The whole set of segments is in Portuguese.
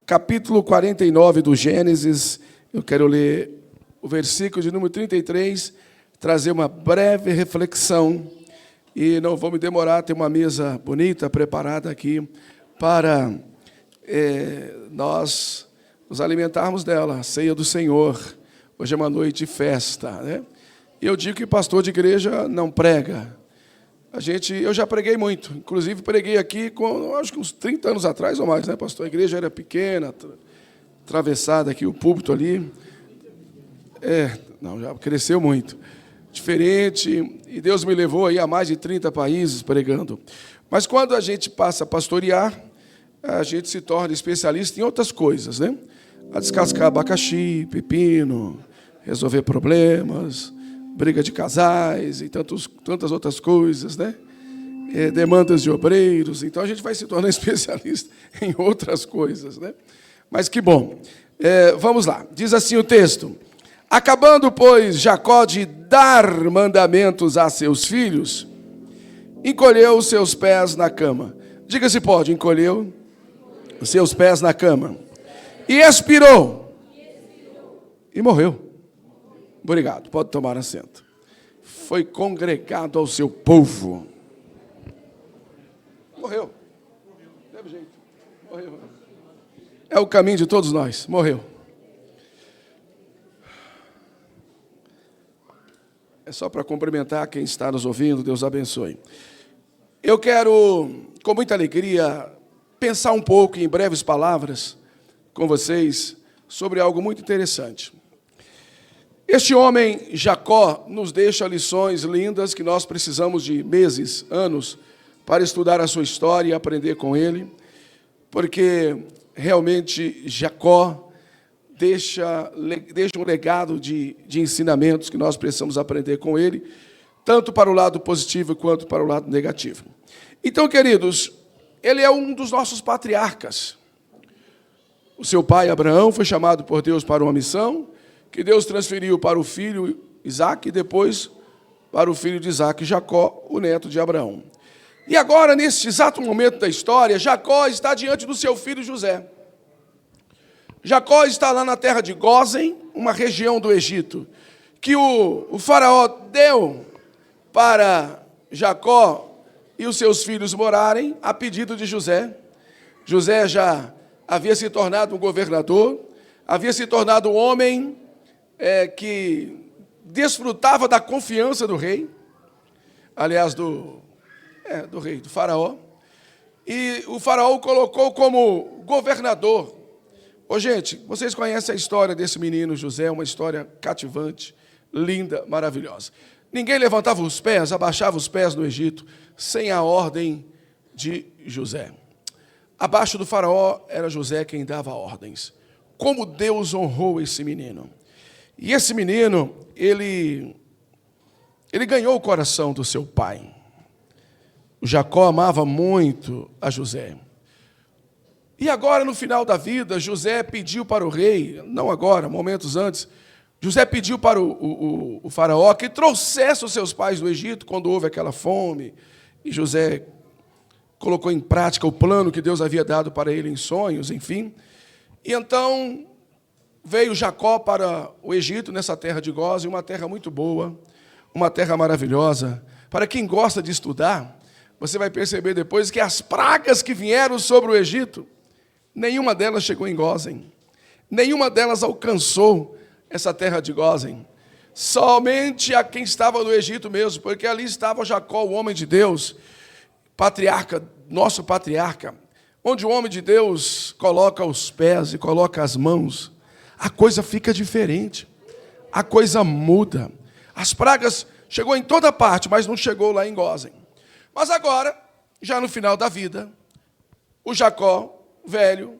capítulo 49 do Gênesis. Eu quero ler o versículo de número 33, trazer uma breve reflexão, e não vou me demorar, tem uma mesa bonita preparada aqui para nós nos alimentarmos dela, a ceia do Senhor. Hoje é uma noite de festa, né? E eu digo que pastor de igreja não prega. Eu já preguei muito, inclusive preguei aqui acho que uns 30 anos atrás ou mais, né, pastor? A igreja era pequena, atravessada aqui, o púlpito ali. Já cresceu muito. Diferente, e Deus me levou aí a mais de 30 países pregando. Mas quando a gente passa a pastorear, a gente se torna especialista em outras coisas, né? A descascar abacaxi, pepino, resolver problemas, briga de casais e tantas outras coisas, né? Demandas de obreiros. Então, a gente vai se tornar especialista em outras coisas, né? Mas que bom. Vamos lá. Diz assim o texto: acabando, pois, Jacó de dar mandamentos a seus filhos, encolheu os seus pés na cama. Diga se pode, encolheu os seus pés na cama. E expirou. E morreu. Obrigado, pode tomar assento. Foi congregado ao seu povo. Morreu. Teve jeito. Morreu. É o caminho de todos nós. Morreu. É só para cumprimentar quem está nos ouvindo. Deus abençoe. Eu quero, com muita alegria, pensar um pouco, em breves palavras, com vocês, sobre algo muito interessante. Este homem, Jacó, nos deixa lições lindas que nós precisamos de meses, anos, para estudar a sua história e aprender com ele, porque realmente Jacó deixa um legado de ensinamentos que nós precisamos aprender com ele, tanto para o lado positivo quanto para o lado negativo. Então, queridos, ele é um dos nossos patriarcas. O seu pai, Abraão, foi chamado por Deus para uma missão, que Deus transferiu para o filho Isaque, e depois para o filho de Isaque, Jacó, o neto de Abraão. E agora, nesse exato momento da história, Jacó está diante do seu filho José. Jacó está lá na terra de Gósen, uma região do Egito, que o faraó deu para Jacó e os seus filhos morarem a pedido de José. José já havia se tornado um governador, havia se tornado um homem que desfrutava da confiança do rei, aliás, do rei, do faraó, e o faraó o colocou como governador. Gente, vocês conhecem a história desse menino José, uma história cativante, linda, maravilhosa. Ninguém levantava os pés, abaixava os pés no Egito, sem a ordem de José. Abaixo do faraó era José quem dava ordens. Como Deus honrou esse menino. E esse menino, ele ganhou o coração do seu pai. O Jacó amava muito a José. E agora, no final da vida, José pediu para o rei, não agora, momentos antes, José pediu para o faraó que trouxesse os seus pais do Egito, quando houve aquela fome, e José colocou em prática o plano que Deus havia dado para ele em sonhos, enfim. E então veio Jacó para o Egito, nessa terra de Gósen, uma terra muito boa, uma terra maravilhosa. Para quem gosta de estudar, você vai perceber depois que as pragas que vieram sobre o Egito, nenhuma delas chegou em Gósen. Nenhuma delas alcançou essa terra de Gósen. Somente a quem estava no Egito mesmo, porque ali estava Jacó, o homem de Deus, patriarca, nosso patriarca, onde o homem de Deus coloca os pés e coloca as mãos, a coisa fica diferente, a coisa muda. As pragas chegou em toda parte, mas não chegou lá em Gósen. Mas agora, já no final da vida, o Jacó, velho,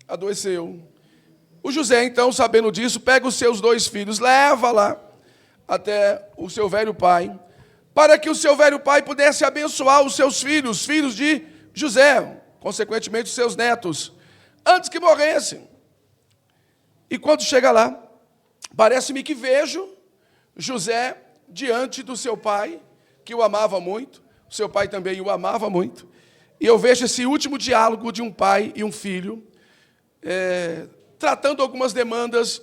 adoeceu. O José, então, sabendo disso, pega os seus 2 filhos, leva lá até o seu velho pai, para que o seu velho pai pudesse abençoar os seus filhos, filhos de José, consequentemente os seus netos, antes que morressem. E quando chega lá, parece-me que vejo José diante do seu pai, que o amava muito, o seu pai também o amava muito, e eu vejo esse último diálogo de um pai e um filho, tratando algumas demandas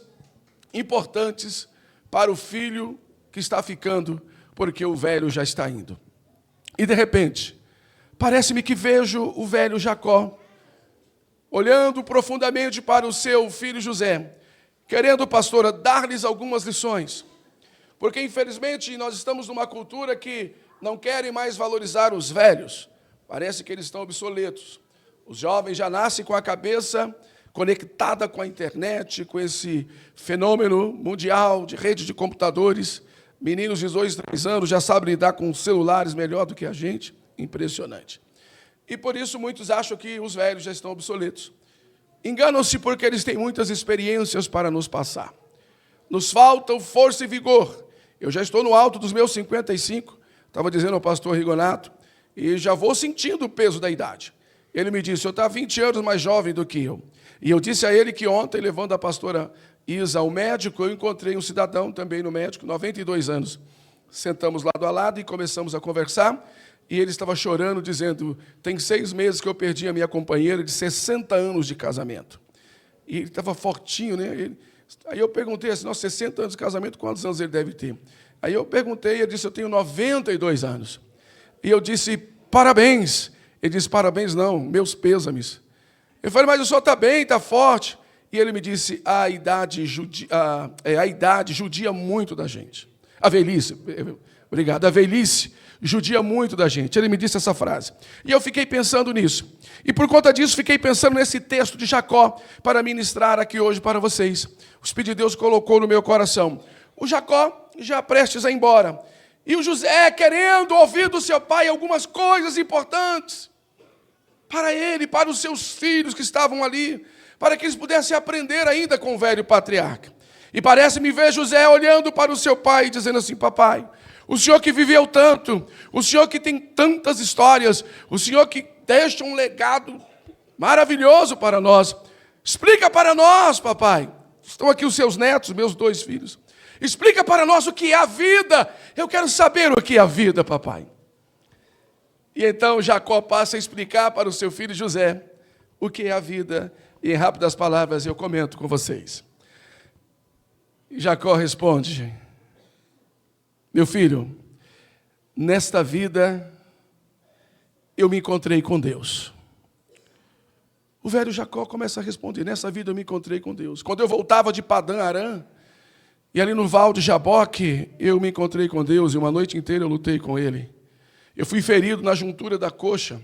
importantes para o filho que está ficando, porque o velho já está indo. E de repente, parece-me que vejo o velho Jacó, olhando profundamente para o seu filho José, querendo, pastora, dar-lhes algumas lições. Porque, infelizmente, nós estamos numa cultura que não querem mais valorizar os velhos. Parece que eles estão obsoletos. Os jovens já nascem com a cabeça conectada com a internet, com esse fenômeno mundial de rede de computadores. Meninos de 2, 3 anos já sabem lidar com celulares melhor do que a gente. Impressionante. E por isso muitos acham que os velhos já estão obsoletos. Enganam-se porque eles têm muitas experiências para nos passar. Nos faltam força e vigor. Eu já estou no alto dos meus 55, estava dizendo ao pastor Rigonato, e já vou sentindo o peso da idade. Ele me disse, eu estou 20 anos mais jovem do que eu. E eu disse a ele que ontem, levando a pastora Isa ao médico, eu encontrei um cidadão também no médico, 92 anos. Sentamos lado a lado e começamos a conversar, e ele estava chorando, dizendo, tem 6 meses que eu perdi a minha companheira de 60 anos de casamento. E ele estava fortinho, né? Aí eu perguntei assim, 60 anos de casamento, quantos anos ele deve ter? Aí eu perguntei, ele disse, eu tenho 92 anos. E eu disse, parabéns. Ele disse, parabéns não, meus pêsames. Eu falei, mas o senhor está bem, está forte. E ele me disse, a idade judia muito da gente. A velhice, obrigado, a velhice judia muito da gente. Ele me disse essa frase. E eu fiquei pensando nisso. E por conta disso, fiquei pensando nesse texto de Jacó para ministrar aqui hoje para vocês. O Espírito de Deus colocou no meu coração. O Jacó já prestes a ir embora. E o José querendo ouvir do seu pai algumas coisas importantes para ele, para os seus filhos que estavam ali, para que eles pudessem aprender ainda com o velho patriarca. E parece-me ver José olhando para o seu pai e dizendo assim, papai, o senhor que viveu tanto, o senhor que tem tantas histórias, o senhor que deixa um legado maravilhoso para nós, explica para nós, papai. Estão aqui os seus netos, meus 2 filhos. Explica para nós o que é a vida. Eu quero saber o que é a vida, papai. E então Jacó passa a explicar para o seu filho José o que é a vida. E em rápidas palavras eu comento com vocês. E Jacó responde, meu filho, nesta vida eu me encontrei com Deus. O velho Jacó começa a responder, nessa vida eu me encontrei com Deus. Quando eu voltava de Padã Arã, e ali no Val de Jaboque, eu me encontrei com Deus, e uma noite inteira eu lutei com Ele. Eu fui ferido na juntura da coxa,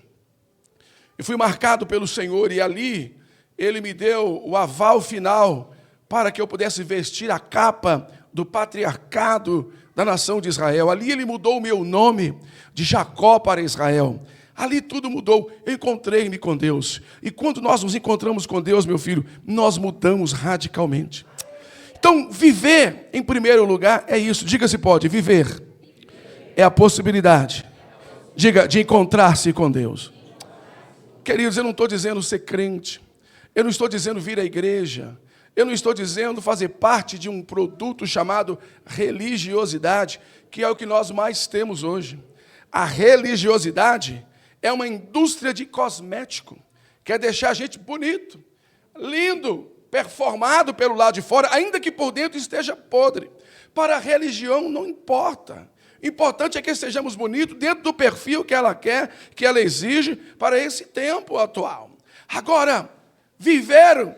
eu fui marcado pelo Senhor, e ali Ele me deu o aval final para que eu pudesse vestir a capa do patriarcado da nação de Israel. Ali Ele mudou o meu nome de Jacó para Israel. Ali tudo mudou, eu encontrei-me com Deus. E quando nós nos encontramos com Deus, meu filho, nós mudamos radicalmente. Então, viver, em primeiro lugar, é isso. Diga se pode, viver é a possibilidade, diga, de encontrar-se com Deus. Queridos, eu não estou dizendo ser crente, eu não estou dizendo vir à igreja, eu não estou dizendo fazer parte de um produto chamado religiosidade, que é o que nós mais temos hoje. A religiosidade é uma indústria de cosmético, quer deixar a gente bonito, lindo, performado pelo lado de fora, ainda que por dentro esteja podre. Para a religião não importa. O importante é que estejamos bonitos dentro do perfil que ela quer, que ela exige para esse tempo atual. Agora, viver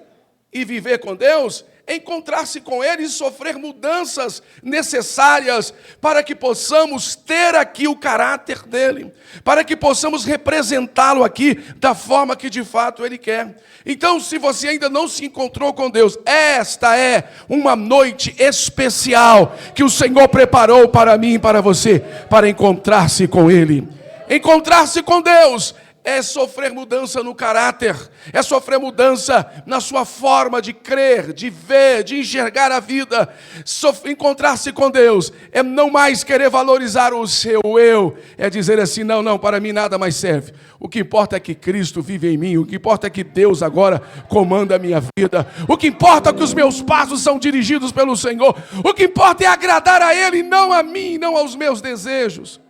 com Deus, encontrar-se com Ele e sofrer mudanças necessárias para que possamos ter aqui o caráter dEle, para que possamos representá-lo aqui da forma que de fato Ele quer. Então, se você ainda não se encontrou com Deus, esta é uma noite especial que o Senhor preparou para mim e para você, para encontrar-se com Ele. Encontrar-se com Deus é sofrer mudança no caráter, é sofrer mudança na sua forma de crer, de ver, de enxergar a vida. Encontrar-se com Deus é não mais querer valorizar o seu eu, é dizer assim, não, para mim nada mais serve. O que importa é que Cristo vive em mim, o que importa é que Deus agora comanda a minha vida, o que importa é que os meus passos são dirigidos pelo Senhor, o que importa é agradar a Ele, não a mim, não aos meus desejos.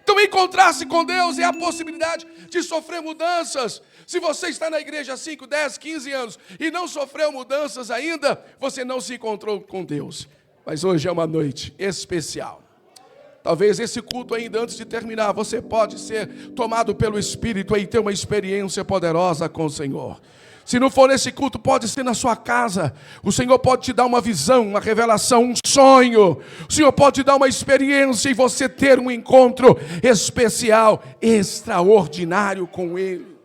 Então, encontrar-se com Deus é a possibilidade de sofrer mudanças, Se você está na igreja há 5, 10, 15 anos e não sofreu mudanças ainda, você não se encontrou com Deus. Mas hoje é uma noite especial. Talvez esse culto ainda antes de terminar, você pode ser tomado pelo Espírito e ter uma experiência poderosa com o Senhor. Se não for nesse culto, pode ser na sua casa. O Senhor pode te dar uma visão, uma revelação, um sonho. O Senhor pode te dar uma experiência e você ter um encontro especial, extraordinário com Ele.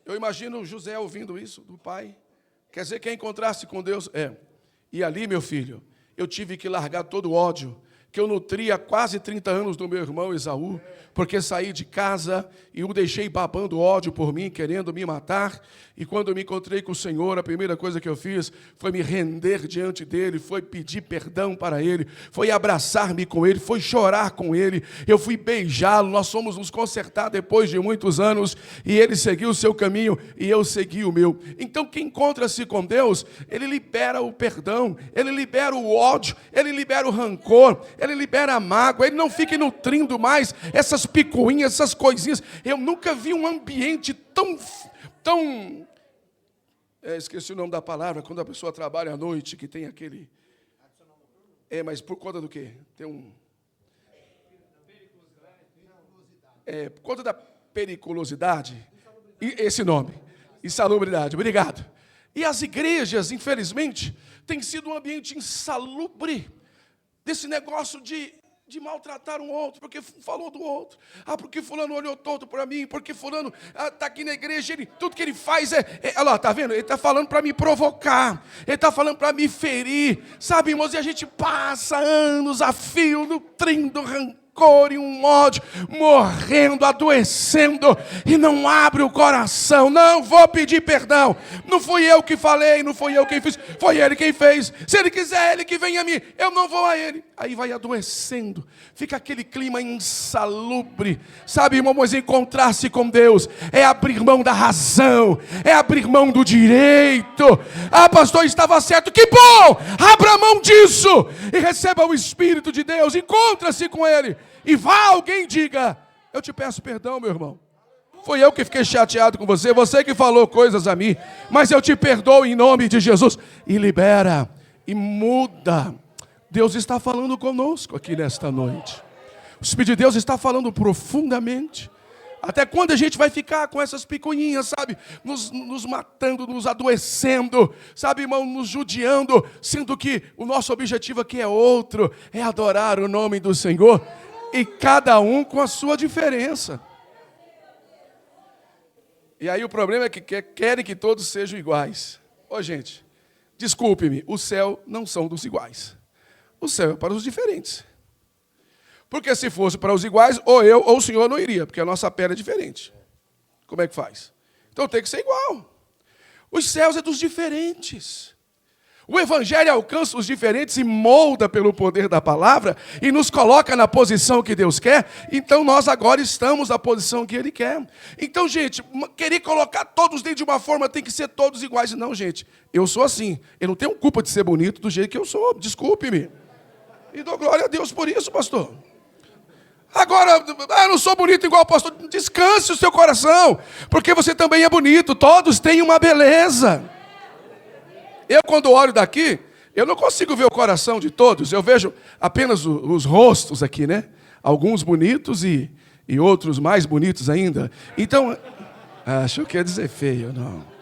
Eu imagino José ouvindo isso do pai. Quer dizer, quer encontrar-se com Deus? E ali, meu filho, eu tive que largar todo o ódio que eu nutria há quase 30 anos do meu irmão Esaú, porque saí de casa e o deixei babando ódio por mim, querendo me matar. E quando eu me encontrei com o Senhor, a primeira coisa que eu fiz foi me render diante dele, foi pedir perdão para ele, foi abraçar-me com ele, foi chorar com ele, eu fui beijá-lo, nós fomos nos consertar depois de muitos anos, e ele seguiu o seu caminho e eu segui o meu. Então quem encontra-se com Deus, ele libera o perdão, ele libera o ódio, ele libera o rancor, ele libera a mágoa, ele não fica nutrindo mais essas picuinhas, essas coisinhas. Eu nunca vi um ambiente tão esqueci o nome da palavra, quando a pessoa trabalha à noite, que tem aquele... mas por conta do quê? Tem por conta da periculosidade, esse nome, insalubridade, obrigado. E as igrejas, infelizmente, têm sido um ambiente insalubre, desse negócio de maltratar um outro, porque falou do outro. Porque fulano olhou torto para mim, porque fulano está aqui na igreja, tudo que ele faz olha lá, está vendo? Ele está falando para me provocar, ele está falando para me ferir, sabe, irmãos? E a gente passa anos a fio, nutrindo rancor e um ódio, morrendo, adoecendo, e não abre o coração. Não vou pedir perdão, não fui eu que falei, não fui eu quem fiz, foi ele quem fez. Se ele quiser, ele que venha a mim, eu não vou a ele. Aí vai adoecendo, fica aquele clima insalubre, sabe, irmão? Mas encontrar-se com Deus é abrir mão da razão, é abrir mão do direito. Pastor, estava certo, que bom, abra mão disso e receba o Espírito de Deus, encontra-se com Ele. E vá alguém e diga: eu te peço perdão, meu irmão. Foi eu que fiquei chateado com você, você que falou coisas a mim, mas eu te perdoo em nome de Jesus. E libera, e muda. Deus está falando conosco aqui nesta noite. O Espírito de Deus está falando profundamente. Até quando a gente vai ficar com essas picuinhas, sabe? Nos matando, nos adoecendo, sabe, irmão? Nos judiando, sendo que o nosso objetivo aqui é outro, é adorar o nome do Senhor. E cada um com a sua diferença. E aí o problema é que querem que todos sejam iguais. Gente, desculpe-me, o céu não são dos iguais. O céu é para os diferentes. Porque se fosse para os iguais, ou eu ou o senhor não iria, porque a nossa pele é diferente. Como é que faz? Então tem que ser igual. Os céus é dos diferentes. O Evangelho alcança os diferentes e molda pelo poder da palavra e nos coloca na posição que Deus quer. Então nós agora estamos na posição que Ele quer. Então, gente, querer colocar todos dentro de uma forma tem que ser todos iguais. Não, gente, eu sou assim. Eu não tenho culpa de ser bonito do jeito que eu sou. Desculpe-me. E dou glória a Deus por isso, pastor. Agora, eu não sou bonito igual o pastor. Descanse o seu coração, porque você também é bonito. Todos têm uma beleza. Eu, quando olho daqui, eu não consigo ver o coração de todos. Eu vejo apenas os rostos aqui, né? Alguns bonitos e outros mais bonitos ainda. Então, acho que ia dizer feio, não.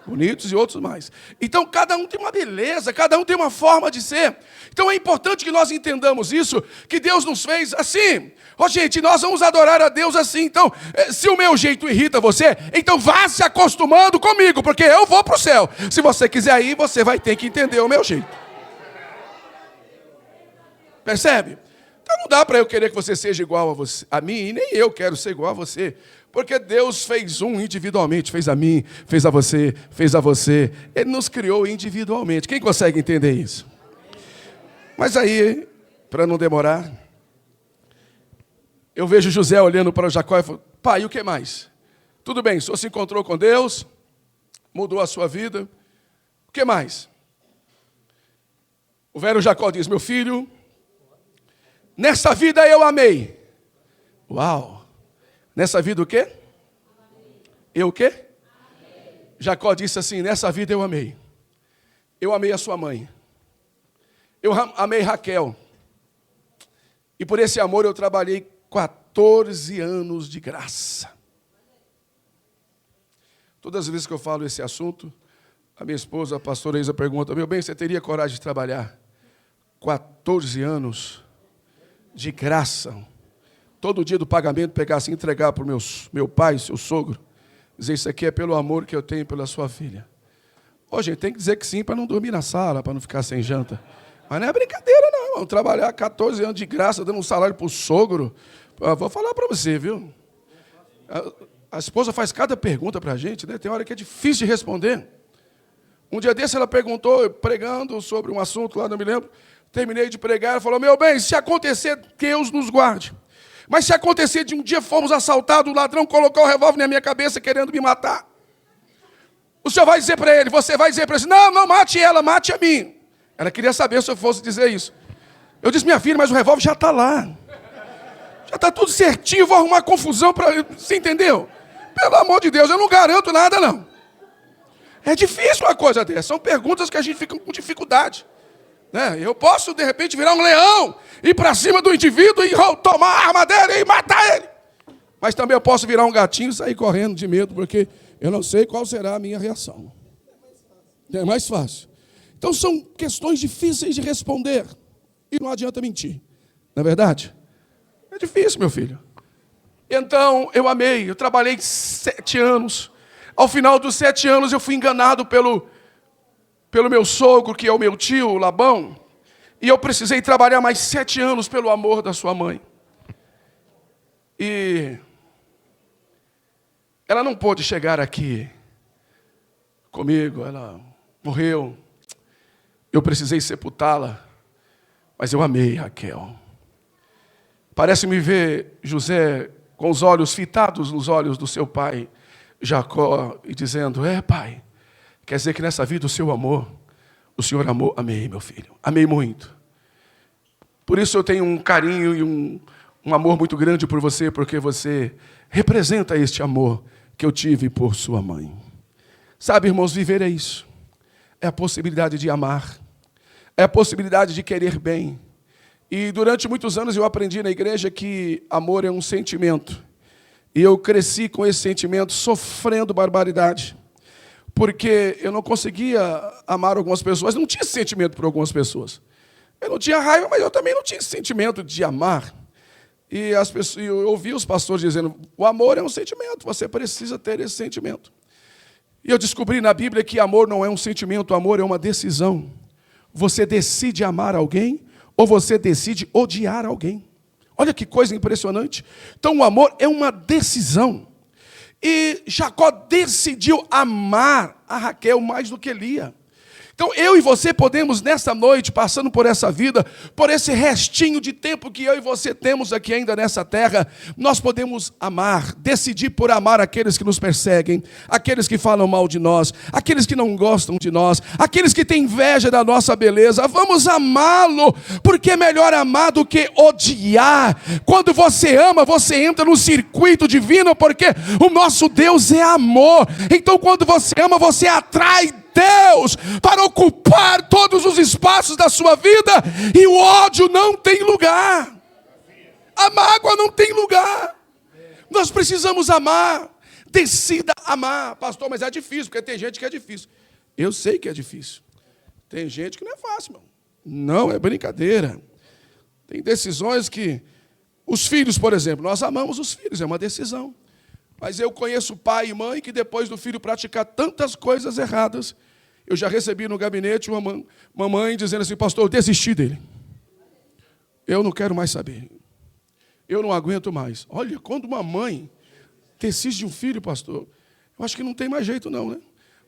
Bonitos e outros mais. Então, cada um tem uma beleza, cada um tem uma forma de ser. Então, é importante que nós entendamos isso, que Deus nos fez assim. Gente, nós vamos adorar a Deus assim. Então, se o meu jeito irrita você, então vá se acostumando comigo, porque eu vou para o céu. Se você quiser ir, você vai ter que entender o meu jeito. Percebe? Então, não dá para eu querer que você seja igual a mim, e nem eu quero ser igual a você. Porque Deus fez um individualmente, fez a mim, fez a você, fez a você. Ele nos criou individualmente. Quem consegue entender isso? Mas aí, para não demorar, eu vejo José olhando para Jacó e falo: pai, e o que mais? Tudo bem, o senhor se encontrou com Deus, mudou a sua vida. O que mais? O velho Jacó diz: meu filho, nessa vida eu amei. Uau! Nessa vida o quê? Eu o quê? Amei. Jacó disse assim, nessa vida eu amei. Eu amei a sua mãe. Eu amei Raquel. E por esse amor eu trabalhei 14 anos de graça. Todas as vezes que eu falo esse assunto, a minha esposa, a pastora Isa, pergunta, meu bem, você teria coragem de trabalhar 14 anos de graça? Todo dia do pagamento pegar assim e entregar para o meu pai, seu sogro. Dizer, isso aqui é pelo amor que eu tenho pela sua filha. Ô, gente, tem que dizer que sim para não dormir na sala, para não ficar sem janta. Mas não é brincadeira, não. Vamos trabalhar 14 anos de graça, dando um salário para o sogro. Eu vou falar para você, viu? A esposa faz cada pergunta para a gente, né? Tem hora que é difícil de responder. Um dia desse ela perguntou, pregando sobre um assunto lá, não me lembro. Terminei de pregar, ela falou, meu bem, se acontecer, Deus nos guarde. Mas se acontecer de um dia fomos assaltados, o ladrão colocou o revólver na minha cabeça querendo me matar. O senhor vai dizer para ele, você vai dizer para ele, não, mate ela, mate a mim. Ela queria saber se eu fosse dizer isso. Eu disse, minha filha, mas o revólver já está lá. Já está tudo certinho, vou arrumar confusão para... Você entendeu? Pelo amor de Deus, eu não garanto nada, não. É difícil uma coisa dessa. São perguntas que a gente fica com dificuldade. Né? Eu posso, de repente, virar um leão, ir para cima do indivíduo e tomar a arma dele e matar ele. Mas também eu posso virar um gatinho e sair correndo de medo, porque eu não sei qual será a minha reação. É mais fácil. Então são questões difíceis de responder. E não adianta mentir. Não é verdade? É difícil, meu filho. Então, eu amei. Eu trabalhei 7 anos. Ao final dos 7 anos, eu fui enganado pelo meu sogro, que é o meu tio, Labão. E eu precisei trabalhar mais 7 anos pelo amor da sua mãe. E ela não pôde chegar aqui comigo. Ela morreu. Eu precisei sepultá-la. Mas eu amei Raquel. Parece-me ver José com os olhos fitados nos olhos do seu pai, Jacó, e dizendo, pai, quer dizer que nessa vida o senhor amou, amei, meu filho, amei muito. Por isso eu tenho um carinho e um amor muito grande por você, porque você representa este amor que eu tive por sua mãe. Sabe, irmãos, viver é isso. É a possibilidade de amar, é a possibilidade de querer bem. E durante muitos anos eu aprendi na igreja que amor é um sentimento. E eu cresci com esse sentimento, sofrendo barbaridade. Porque eu não conseguia amar algumas pessoas, não tinha esse sentimento por algumas pessoas. Eu não tinha raiva, mas eu também não tinha esse sentimento de amar. E eu ouvi os pastores dizendo, o amor é um sentimento, você precisa ter esse sentimento. E eu descobri na Bíblia que amor não é um sentimento, amor é uma decisão. Você decide amar alguém, ou você decide odiar alguém. Olha que coisa impressionante. Então o amor é uma decisão. E Jacó decidiu amar a Raquel mais do que Lia. Então eu e você podemos nessa noite, passando por essa vida, por esse restinho de tempo que eu e você temos aqui ainda nessa terra, nós podemos amar, decidir por amar aqueles que nos perseguem, aqueles que falam mal de nós, aqueles que não gostam de nós, aqueles que têm inveja da nossa beleza. Vamos amá-lo, porque é melhor amar do que odiar. Quando você ama, você entra no circuito divino, porque o nosso Deus é amor. Então quando você ama, você atrai Deus para ocupar todos os espaços da sua vida, e o ódio não tem lugar, a mágoa não tem lugar. Nós precisamos amar. Decida amar. Pastor, mas é difícil, porque tem gente que é difícil. Eu sei que é difícil. Tem gente que não é fácil, irmão. Não, é brincadeira. Tem decisões que... Os filhos, por exemplo, nós amamos os filhos, é uma decisão. Mas eu conheço pai e mãe que depois do filho praticar tantas coisas erradas, eu já recebi no gabinete uma mamãe dizendo assim, pastor, eu desisti dele. Eu não quero mais saber. Eu não aguento mais. Olha, quando uma mãe decide de um filho, pastor, eu acho que não tem mais jeito não, né?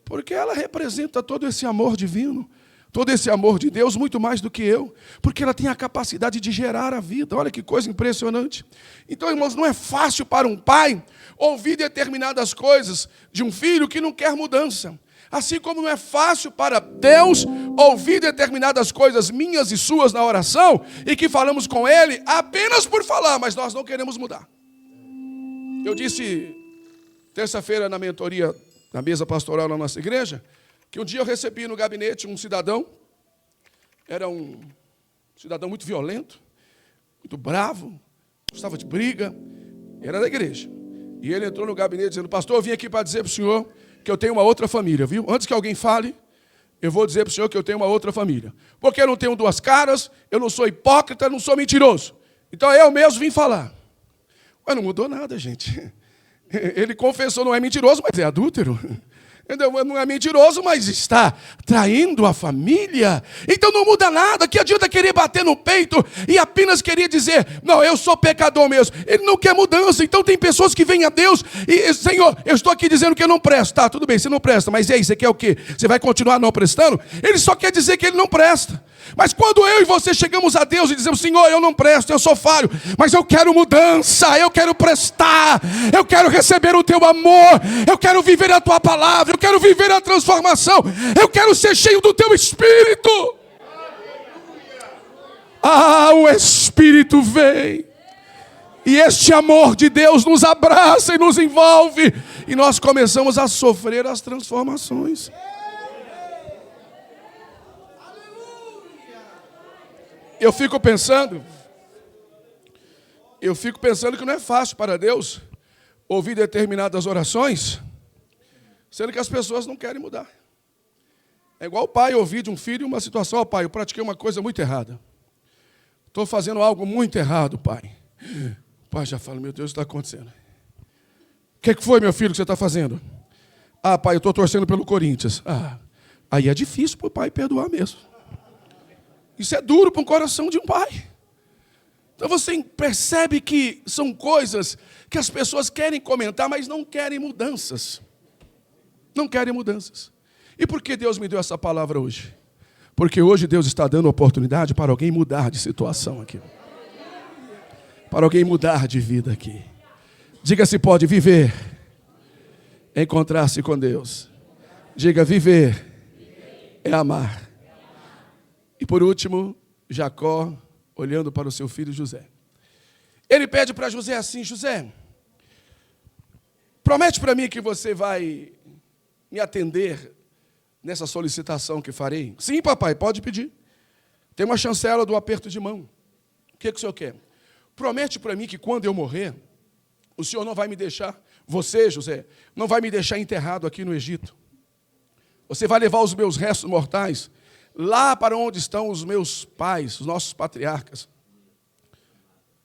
Porque ela representa todo esse amor divino, todo esse amor de Deus, muito mais do que eu, porque ela tem a capacidade de gerar a vida. Olha que coisa impressionante. Então, irmãos, não é fácil para um pai ouvir determinadas coisas de um filho que não quer mudança. Assim como não é fácil para Deus ouvir determinadas coisas minhas e suas na oração, e que falamos com Ele apenas por falar, mas nós não queremos mudar. Eu disse terça-feira na mentoria, na mesa pastoral na nossa igreja, que um dia eu recebi no gabinete um cidadão, era um cidadão muito violento, muito bravo, gostava de briga, era da igreja. E ele entrou no gabinete dizendo: pastor, eu vim aqui para dizer para o senhor que eu tenho uma outra família, viu? Antes que alguém fale, eu vou dizer para o senhor que eu tenho uma outra família. Porque eu não tenho duas caras, eu não sou hipócrita, não sou mentiroso. Então eu mesmo vim falar. Mas não mudou nada, gente. Ele confessou, não é mentiroso, mas é adúltero. Não é mentiroso, mas está traindo a família. Então não muda nada. Que adianta querer bater no peito e apenas querer dizer: não, eu sou pecador mesmo. Ele não quer mudança. Então tem pessoas que vêm a Deus e: Senhor, eu estou aqui dizendo que eu não presto. Tá, tudo bem, você não presta, mas e aí, você quer o quê? Você vai continuar não prestando? Ele só quer dizer que ele não presta. Mas quando eu e você chegamos a Deus e dizemos: Senhor, eu não presto, eu sou falho, mas eu quero mudança, eu quero prestar, eu quero receber o teu amor, eu quero viver a tua palavra, eu quero viver a transformação, eu quero ser cheio do teu Espírito. Ah, o Espírito vem, e este amor de Deus nos abraça e nos envolve, e nós começamos a sofrer as transformações. Eu fico pensando que não é fácil para Deus ouvir determinadas orações, sendo que as pessoas não querem mudar. É igual o pai ouvir de um filho uma situação: ó, pai, eu pratiquei uma coisa muito errada. Estou fazendo algo muito errado, pai. O pai já fala: meu Deus, o que está acontecendo? O que foi, meu filho, que você está fazendo? Ah, pai, eu estou torcendo pelo Corinthians. Ah, aí é difícil para o pai perdoar mesmo. Isso é duro para o coração de um pai. Então você percebe que são coisas que as pessoas querem comentar, mas não querem mudanças. Não querem mudanças. E por que Deus me deu essa palavra hoje? Porque hoje Deus está dando oportunidade para alguém mudar de situação aqui. Para alguém mudar de vida aqui. Diga se pode viver, encontrar-se com Deus. Diga: viver é amar. E por último, Jacó, olhando para o seu filho José. Ele pede para José assim: José, promete para mim que você vai me atender nessa solicitação que farei. Sim, papai, pode pedir. Tem uma chancela do aperto de mão. O que o senhor quer? Promete para mim que quando eu morrer, o senhor não vai me deixar, você, José, não vai me deixar enterrado aqui no Egito. Você vai levar os meus restos mortais lá para onde estão os meus pais, os nossos patriarcas.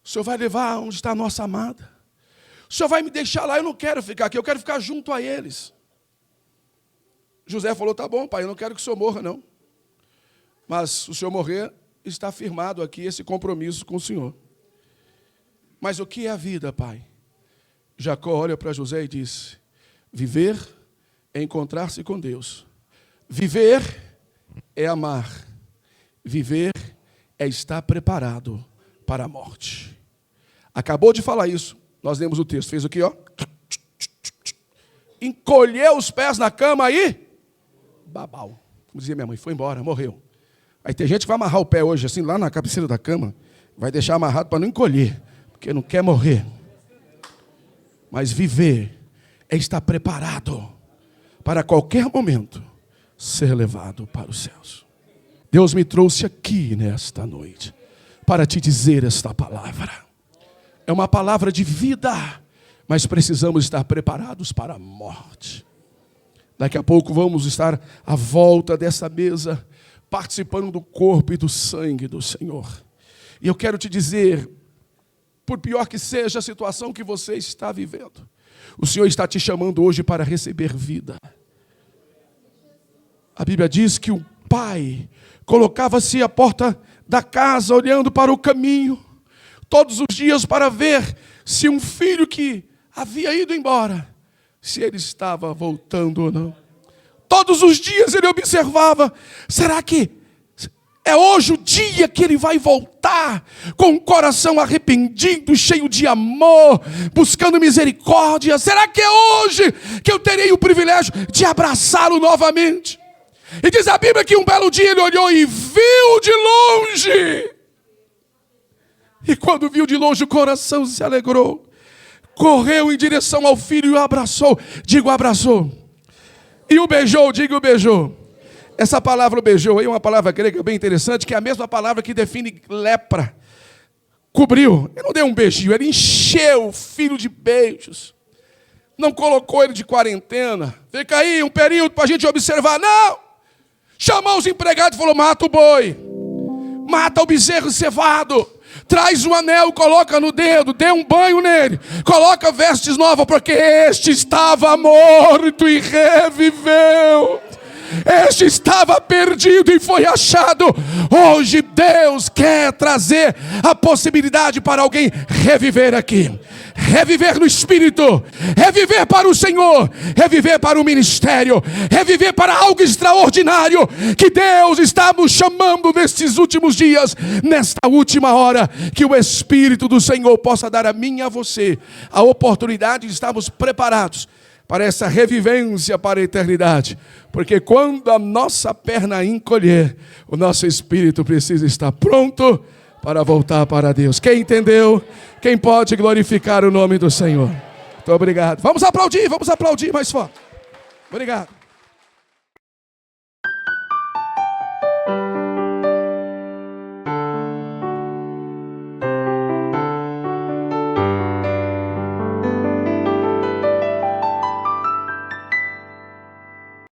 O Senhor vai levar onde está a nossa amada. O Senhor vai me deixar lá, eu não quero ficar aqui, eu quero ficar junto a eles. José falou: tá bom, pai, eu não quero que o Senhor morra, não. Mas se o Senhor morrer, está firmado aqui esse compromisso com o Senhor. Mas o que é a vida, pai? Jacó olha para José e diz: viver é encontrar-se com Deus. Viver é amar. Viver é estar preparado para a morte. Acabou de falar isso. Nós lemos o texto. Fez o quê, ó? Encolheu os pés na cama e babau. Como dizia minha mãe, foi embora, morreu. Aí tem gente que vai amarrar o pé hoje, assim, lá na cabeceira da cama, vai deixar amarrado para não encolher, porque não quer morrer. Mas viver é estar preparado para qualquer momento ser levado para os céus. Deus me trouxe aqui nesta noite para te dizer esta palavra. É uma palavra de vida, mas precisamos estar preparados para a morte. Daqui a pouco vamos estar à volta dessa mesa, participando do corpo e do sangue do Senhor. E eu quero te dizer, por pior que seja a situação que você está vivendo, o Senhor está te chamando hoje para receber vida. A Bíblia diz que o pai colocava-se à porta da casa, olhando para o caminho, todos os dias para ver se um filho que havia ido embora, se ele estava voltando ou não. Todos os dias ele observava: será que é hoje o dia que ele vai voltar com o coração arrependido, cheio de amor, buscando misericórdia? Será que é hoje que eu terei o privilégio de abraçá-lo novamente? E diz a Bíblia que um belo dia ele olhou e viu de longe. E quando viu de longe, o coração se alegrou. correu em direção ao filho e o abraçou. Digo, abraçou. E o beijou, digo, o beijou. Essa palavra, o beijou, aí é uma palavra grega bem interessante, que é a mesma palavra que define lepra. Cobriu. Ele não deu um beijinho, ele encheu o filho de beijos. Não colocou ele de quarentena. Fica aí um período para a gente observar. Não! Chamou os empregados e falou, mata o boi. Mata o bezerro cevado. Traz um anel, coloca no dedo, dê um banho nele. Coloca vestes novas, porque este estava morto e reviveu. Este estava perdido e foi achado. Hoje Deus quer trazer a possibilidade para alguém reviver aqui. Reviver no Espírito, reviver para o Senhor, reviver para o ministério, reviver para algo extraordinário que Deus está nos chamando nestes últimos dias, nesta última hora, que o Espírito do Senhor possa dar a mim e a você a oportunidade de estarmos preparados para essa revivência para a eternidade, porque quando a nossa perna encolher, o nosso espírito precisa estar pronto para voltar para Deus. Quem entendeu? Quem pode glorificar o nome do Senhor? Muito obrigado. Vamos aplaudir mais forte. Obrigado.